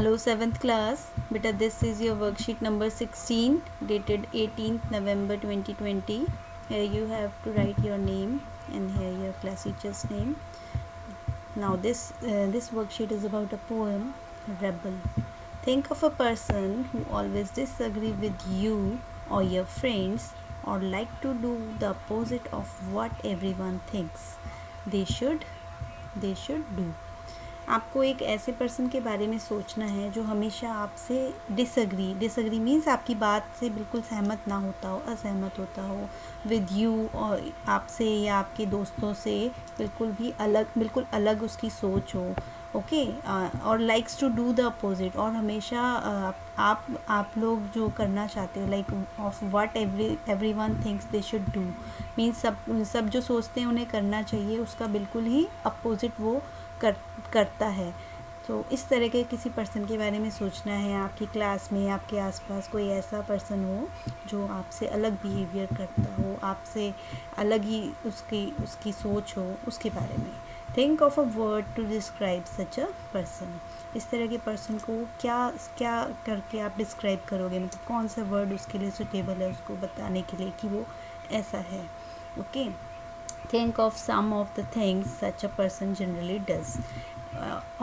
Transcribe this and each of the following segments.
Hello 7th class. Beta, this is your worksheet number 16 dated 18th November 2020. Here you have to write your name and here your class teacher's name. Now this worksheet is about a poem, Rebel. Think of a person who always disagree with you or your friends or like to do the opposite of what everyone thinks they should do. आपको एक ऐसे person के बारे में सोचना है जो हमेशा आपसे डिसएग्री मीन्स आपकी बात से बिल्कुल सहमत ना होता हो, असहमत होता हो विद यू, और आपसे या आपके दोस्तों से बिल्कुल अलग उसकी सोच हो, ओके। और likes to do the opposite, और हमेशा आप लोग जो करना चाहते हो like of what everyone thinks they should do, means सब जो सोचते हैं उन्हें करना चाहिए, उसका बिल्कुल ही अपोजिट वो करता है। तो इस तरह के किसी पर्सन के बारे में सोचना है। आपकी क्लास में आपके आसपास कोई ऐसा पर्सन हो जो आपसे अलग बिहेवियर करता हो, आपसे अलग ही उसकी सोच हो, उसके बारे में। Think of a word to describe such a person. इस तरह के पर्सन को क्या करके आप डिस्क्राइब करोगे, मतलब कौन सा वर्ड उसके लिए सुटेबल है उसको बताने के लिए कि वो ऐसा है, okay. Think of some of the things such a person generally does.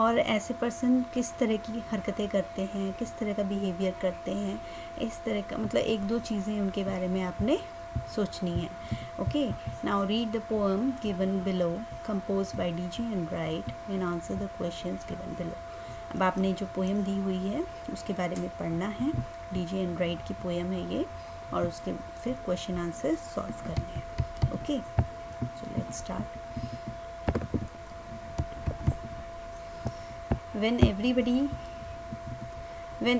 और ऐसे पर्सन किस तरह की हरकतें करते हैं, किस तरह का बिहेवियर करते हैं, इस तरह का मतलब एक दो चीज़ें उनके बारे में आपने सोचनी है, okay. Now read the poem given below compose by DJ and right and answer the questions given below. अब आपने जो पोएम दी हुई है उसके बारे में पढ़ना है। डीजे एंड राइट की पोएम है ये, और उसके फिर क्वेश्चन आंसर सॉल्व करने हैं, okay. So let's start. When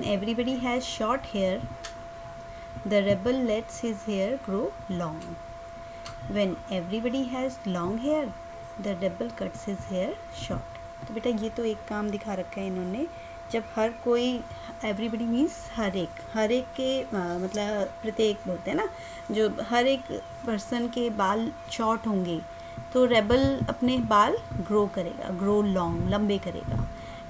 everybody has short hair, the rebel lets his hair grow long. When everybody has long hair, the rebel cuts his hair short. तो बेटा ये तो एक काम दिखा रखा है इन्होंने। जब हर कोई, एवरीबडी मीन्स हर एक के मतलब प्रत्येक बोलते हैं ना, जो हर एक पर्सन के बाल शॉर्ट होंगे तो रेबल अपने बाल ग्रो लॉन्ग, लंबे करेगा।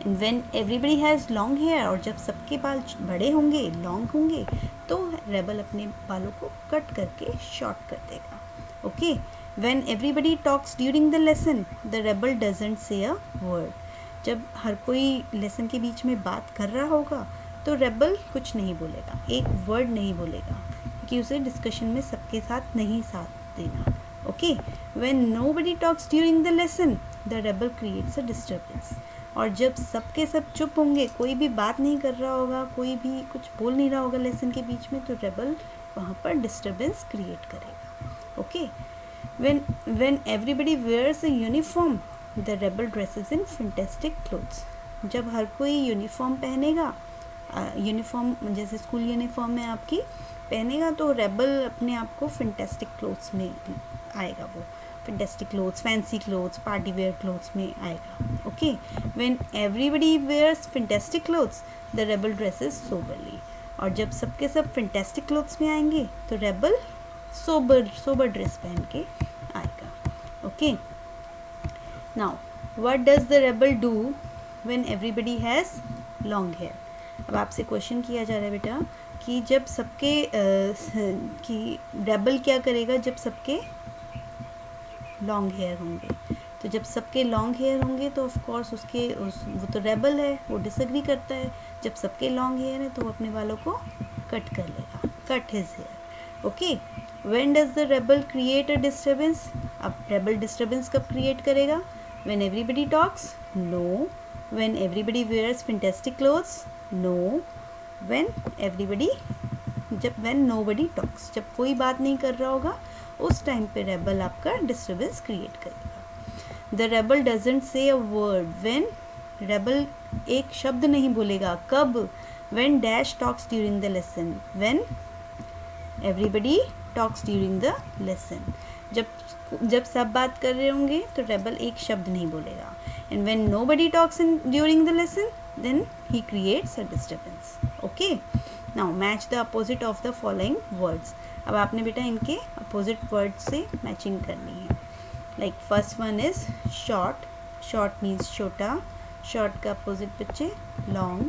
And when everybody has long hair, और जब सबके बाल बड़े होंगे, लॉन्ग होंगे, तो रेबल अपने बालों को कट करके शॉर्ट कर देगा, okay. When everybody talks during the lesson, the rebel doesn't say a word. जब हर कोई लेसन के बीच में बात कर रहा होगा तो रेबल कुछ नहीं बोलेगा, एक वर्ड नहीं बोलेगा, क्योंकि उसे डिस्कशन में सबके साथ नहीं साथ देना, okay. When nobody talks during the lesson, the rebel creates a disturbance. और जब सबके सब चुप होंगे, कोई भी बात नहीं कर रहा होगा, कोई भी कुछ बोल नहीं रहा होगा लेसन के बीच में, तो रेबल वहाँ पर डिस्टर्बेंस क्रिएट करेगा, okay. When everybody wears a uniform, the rebel dresses in fantastic clothes. जब हर कोई यूनिफॉर्म पहनेगा, यूनिफॉर्म जैसे स्कूल यूनिफॉर्म में आपकी पहनेगा, तो रेबल अपने आप को फैंटास्टिक क्लोथ्स में आएगा, वो fantastic clothes, fancy clothes, party wear clothes में आएगा, okay. When everybody wears fantastic clothes, the rebel dresses soberly. और जब सबके सब फैंटास्टिक क्लोथ्स में आएंगे तो रेबल सोबर ड्रेस पहन के आएगा, okay. Now what does the rebel do when everybody has long hair. अब आपसे क्वेश्चन किया जा रहा है बेटा कि जब सबके कि रेबल क्या करेगा जब सबके लॉन्ग हेयर होंगे। तो जब सबके लॉन्ग हेयर होंगे तो ऑफ कोर्स वो तो रेबल है, वो डिसएग्री करता है। जब सबके लॉन्ग हेयर है तो वो अपने बालों को कट कर लेगा, cut his hair, okay. When does the rebel create a disturbance. अब रेबल डिस्टर्बेंस कब क्रिएट करेगा? When everybody talks, no. When everybody wears fantastic clothes, no. When nobody talks, जब कोई बात नहीं कर रहा होगा उस टाइम पे रेबल आपका डिस्टर्बेंस क्रिएट करेगा। The rebel doesn't say a word when, rebel एक शब्द नहीं बोलेगा, कब? When dash talks during the lesson, when everybody talks during the lesson. जब सब बात कर रहे होंगे तो रेबल एक शब्द नहीं बोलेगा। And when nobody talks during the lesson, then he creates a disturbance, okay. now match the opposite of the following words. अब आपने बेटा इनके opposite words से मैचिंग करनी है। like first one is short means छोटा, short का opposite बच्चे long,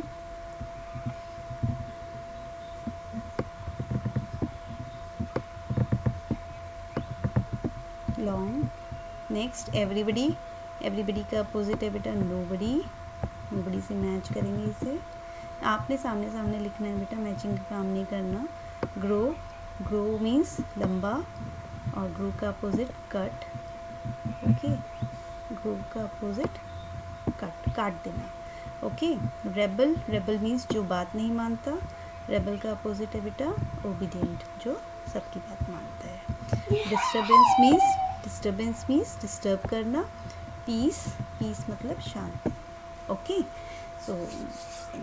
long. Next everybody. Everybody का अपोजिट है बेटा नोबडी. नोबडी से मैच करेंगे इसे. आपने सामने सामने लिखना है बेटा, मैचिंग का काम नहीं करना. ग्रो. ग्रो मीन्स लंबा और ग्रो का अपोजिट कट. ओके, ग्रो का अपोजिट कट, काट देना. ओके. रेबल. रेबल मीन्स जो बात नहीं मानता. रेबल का अपोजिट है बेटा ओबीडियंट, जो सबकी बात मानता है. डिस्टर्बेंस मीन्स डिस्टर्ब करना. पीस. पीस मतलब शांति. Okay. So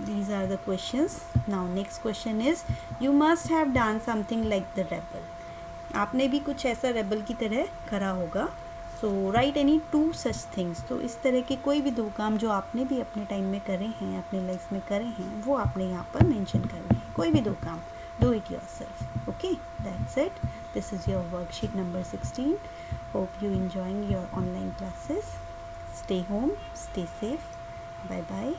these are the questions. Now next question is, you must have done something like the rebel. आपने भी कुछ ऐसा रेबल की तरह करा होगा. So write any two such things. तो इस तरह के कोई भी 2 काम जो आपने भी अपने टाइम में करे हैं, अपने लाइफ में करे हैं, वो आपने यहाँ पर मेंशन करने हैं. कोई भी 2 काम. Do it yourself. Okay, that's it. This is your worksheet number 16. Hope you enjoying your online classes. Stay home, stay safe. Bye bye.